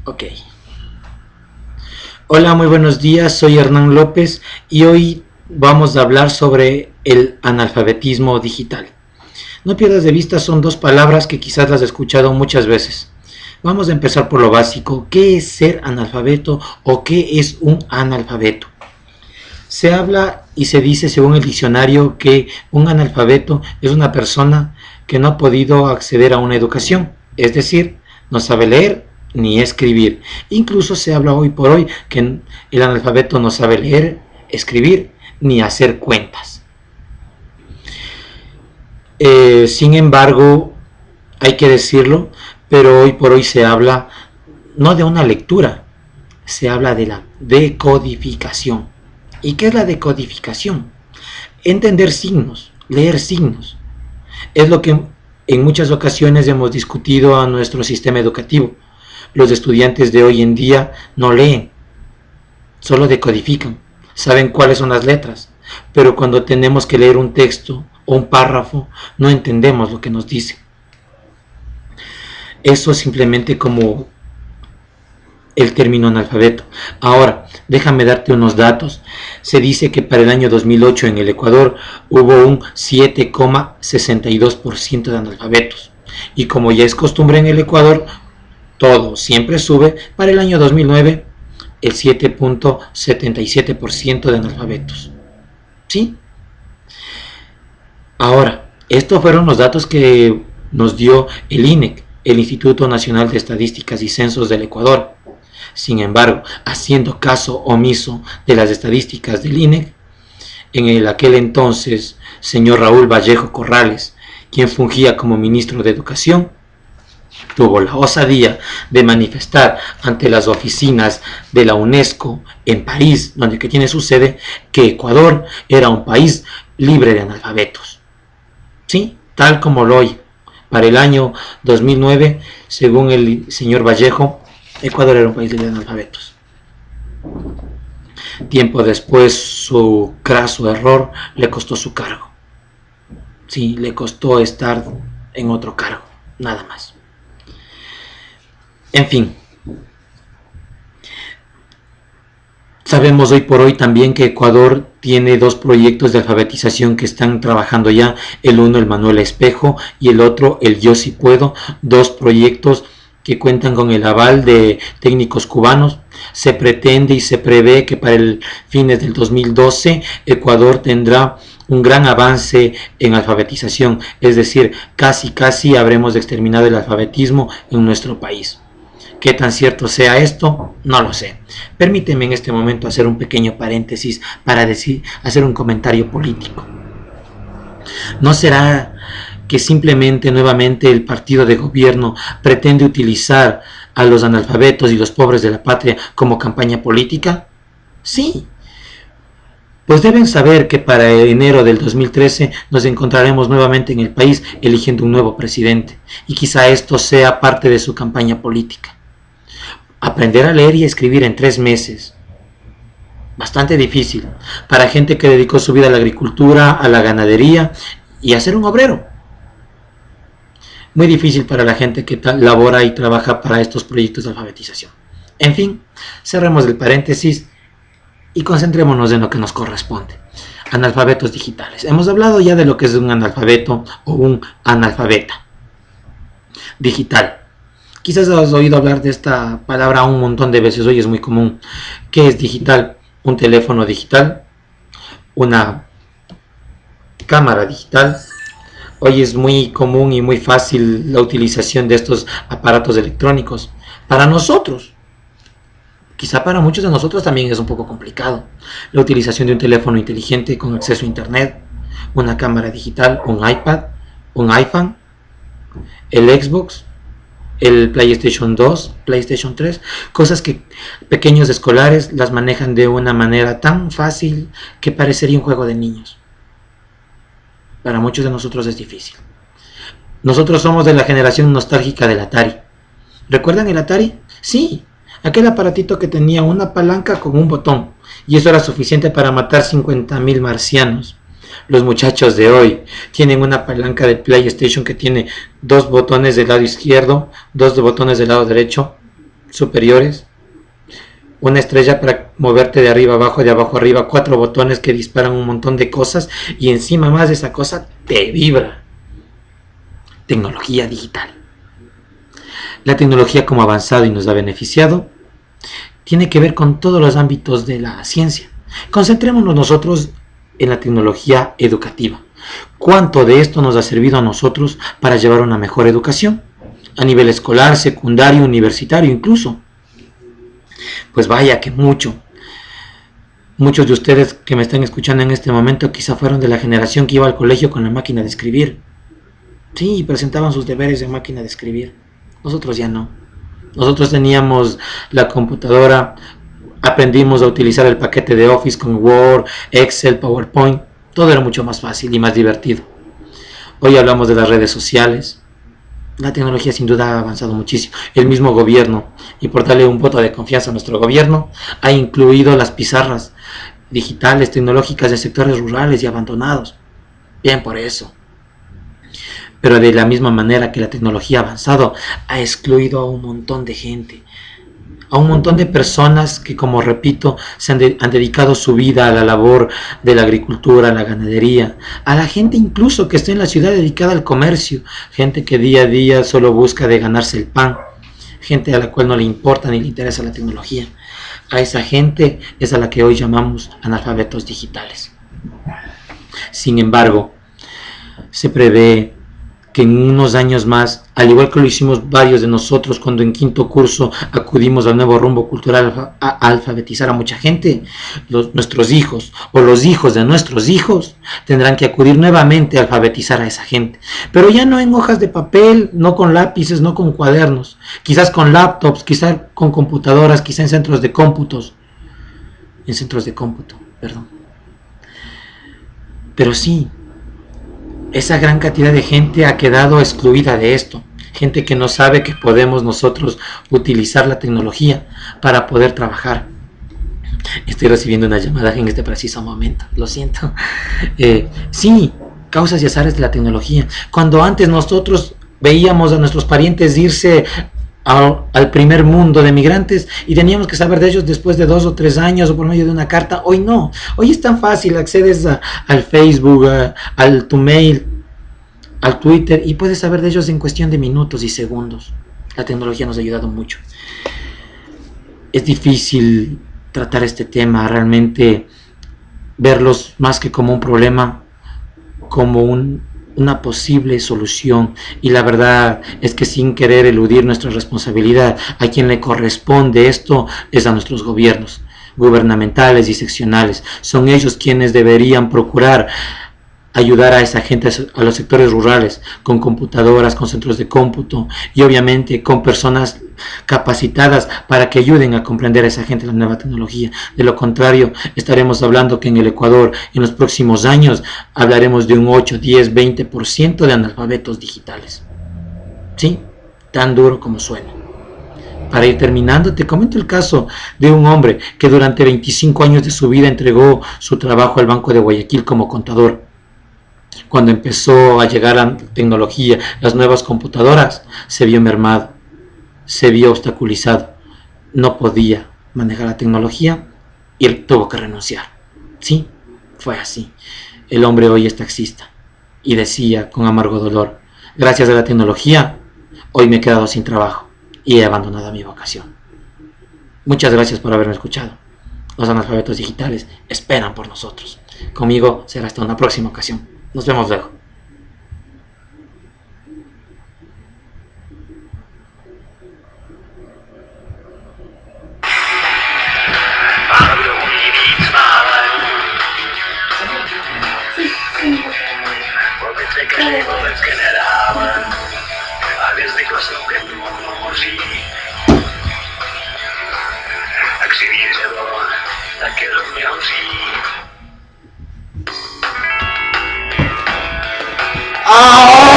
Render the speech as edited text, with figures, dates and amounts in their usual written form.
Ok. Hola, muy buenos días, soy Hernán López y hoy vamos a hablar sobre el analfabetismo digital. No pierdas de vista, son dos palabras que quizás las has escuchado muchas veces. Vamos a empezar por lo básico. ¿Qué es ser analfabeto o qué es un analfabeto? Se habla y se dice según el diccionario que un analfabeto es una persona que no ha podido acceder a una educación, es decir, no sabe leer ni escribir. Incluso se habla hoy por hoy que el analfabeto no sabe leer, escribir ni hacer cuentas. Sin embargo, hay que decirlo, pero hoy por hoy se habla no de una lectura, se habla de la decodificación. ¿Y qué es la decodificación? Entender signos, leer signos. Es lo que en muchas ocasiones hemos discutido a nuestro sistema educativo. Los estudiantes de hoy en día no leen, solo decodifican, saben cuáles son las letras, pero cuando tenemos que leer un texto o un párrafo, no entendemos lo que nos dice. Eso es simplemente como el término analfabeto. Ahora, déjame darte unos datos. Se dice que para el año 2008 en el Ecuador hubo un 7,62% de analfabetos. Y como ya es costumbre en el Ecuador, todo siempre sube. Para el año 2009, el 7,77% de analfabetos. ¿Sí? Ahora, estos fueron los datos que nos dio el INEC, el Instituto Nacional de Estadísticas y Censos del Ecuador. Sin embargo, haciendo caso omiso de las estadísticas del INEC, en aquel entonces señor Raúl Vallejo Corrales, quien fungía como ministro de Educación, tuvo la osadía de manifestar ante las oficinas de la UNESCO en París, donde tiene su sede, que Ecuador era un país libre de analfabetos. ¿Sí? Tal como lo oye. Para el año 2009, según el señor Vallejo, Ecuador era un país libre de analfabetos. Tiempo después, su craso error le costó su cargo. Sí, le costó estar en otro cargo, nada más. En fin, sabemos hoy por hoy también que Ecuador tiene dos proyectos de alfabetización que están trabajando ya, el uno el Manuel Espejo y el otro el Yo Sí Puedo, dos proyectos que cuentan con el aval de técnicos cubanos. Se pretende y se prevé que para el fines del 2012 Ecuador tendrá un gran avance en alfabetización, es decir, casi habremos exterminado el alfabetismo en nuestro país. ¿Qué tan cierto sea esto? No lo sé. Permíteme en este momento hacer un pequeño paréntesis para hacer un comentario político. ¿No será que simplemente nuevamente el partido de gobierno pretende utilizar a los analfabetos y los pobres de la patria como campaña política? Sí. Pues deben saber que para enero del 2013 nos encontraremos nuevamente en el país eligiendo un nuevo presidente, y quizá esto sea parte de su campaña política. Aprender a leer y escribir en 3 meses. Bastante difícil para gente que dedicó su vida a la agricultura, a la ganadería y a ser un obrero. Muy difícil para la gente que labora y trabaja para estos proyectos de alfabetización. En fin, cerremos el paréntesis y concentrémonos en lo que nos corresponde. Analfabetos digitales. Hemos hablado ya de lo que es un analfabeto o un analfabeta digital. Quizás has oído hablar de esta palabra un montón de veces, hoy es muy común. ¿Qué es digital? Un teléfono digital, una cámara digital. Hoy es muy común y muy fácil la utilización de estos aparatos electrónicos. Para nosotros, quizá para muchos de nosotros también es un poco complicado. La utilización de un teléfono inteligente con acceso a internet, una cámara digital, un iPad, un iPhone, el Xbox, el PlayStation 2, PlayStation 3, cosas que pequeños escolares las manejan de una manera tan fácil que parecería un juego de niños. Para muchos de nosotros es difícil. Nosotros somos de la generación nostálgica del Atari. ¿Recuerdan el Atari? Sí, Aquel aparatito que tenía una palanca con un botón, y eso era suficiente para matar 50.000 marcianos. Los muchachos de hoy tienen una palanca de PlayStation que tiene dos botones del lado izquierdo, dos botones del lado derecho superiores, una estrella para moverte de arriba abajo, de abajo arriba, cuatro botones que disparan un montón de cosas y encima más de esa cosa te vibra. Tecnología digital. La tecnología como avanzado y nos ha beneficiado tiene que ver con todos los ámbitos de la ciencia. Concentrémonos nosotros en la tecnología educativa. ¿Cuánto de esto nos ha servido a nosotros para llevar una mejor educación? A nivel escolar, secundario, universitario incluso. Pues vaya que mucho. Muchos de ustedes que me están escuchando en este momento quizá fueron de la generación que iba al colegio con la máquina de escribir. Sí, presentaban sus deberes en máquina de escribir. Nosotros ya no. Nosotros teníamos la computadora, aprendimos a utilizar el paquete de Office con Word, Excel, PowerPoint. Todo era mucho más fácil y más divertido. Hoy hablamos de las redes sociales. La tecnología sin duda ha avanzado muchísimo. El mismo gobierno, y por darle un voto de confianza a nuestro gobierno, ha incluido las pizarras digitales, tecnológicas de sectores rurales y abandonados. Bien por eso. Pero de la misma manera que la tecnología ha avanzado, ha excluido a un montón de gente, a un montón de personas que, como repito, han dedicado su vida a la labor de la agricultura, a la ganadería, a la gente incluso que está en la ciudad dedicada al comercio, gente que día a día solo busca de ganarse el pan, gente a la cual no le importa ni le interesa la tecnología. A esa gente es a la que hoy llamamos analfabetos digitales. Sin embargo, se prevé que en unos años más, al igual que lo hicimos varios de nosotros cuando en quinto curso acudimos al nuevo rumbo cultural a alfabetizar a mucha gente, nuestros hijos o los hijos de nuestros hijos tendrán que acudir nuevamente a alfabetizar a esa gente, pero ya no en hojas de papel, no con lápices, no con cuadernos, quizás con laptops, quizás con computadoras, quizás en centros de cómputo, perdón. Pero sí, esa gran cantidad de gente ha quedado excluida de esto. Gente que no sabe que podemos nosotros utilizar la tecnología para poder trabajar. Estoy recibiendo una llamada en este preciso momento, lo siento. Sí, causas y azares de la tecnología. Cuando antes nosotros veíamos a nuestros parientes irse al primer mundo de migrantes y teníamos que saber de ellos después de 2 o 3 años o por medio de una carta. Hoy no, hoy es tan fácil, accedes al Facebook, al tu mail, al Twitter y puedes saber de ellos en cuestión de minutos y segundos. La tecnología nos ha ayudado mucho. Es difícil tratar este tema, realmente verlos más que como un problema, como una posible solución, y la verdad es que sin querer eludir nuestra responsabilidad, a quien le corresponde esto es a nuestros gobiernos gubernamentales y seccionales. Son ellos quienes deberían procurar ayudar a esa gente, a los sectores rurales, con computadoras, con centros de cómputo y obviamente con personas capacitadas para que ayuden a comprender a esa gente la nueva tecnología. De lo contrario, estaremos hablando que en el Ecuador en los próximos años hablaremos de un 8, 10, 20% de analfabetos digitales. ¿Sí? Tan duro como suena. Para ir terminando, te comento el caso de un hombre que durante 25 años de su vida entregó su trabajo al Banco de Guayaquil como contador. Cuando empezó a llegar la tecnología, las nuevas computadoras, se vio mermado, se vio obstaculizado, no podía manejar la tecnología y él tuvo que renunciar. Sí, fue así. El hombre hoy es taxista y decía con amargo dolor: gracias a la tecnología, hoy me he quedado sin trabajo y he abandonado mi vocación. Muchas gracias por haberme escuchado. Los analfabetos digitales esperan por nosotros. Conmigo será hasta una próxima ocasión. Nos vemos luego. ¡Ah!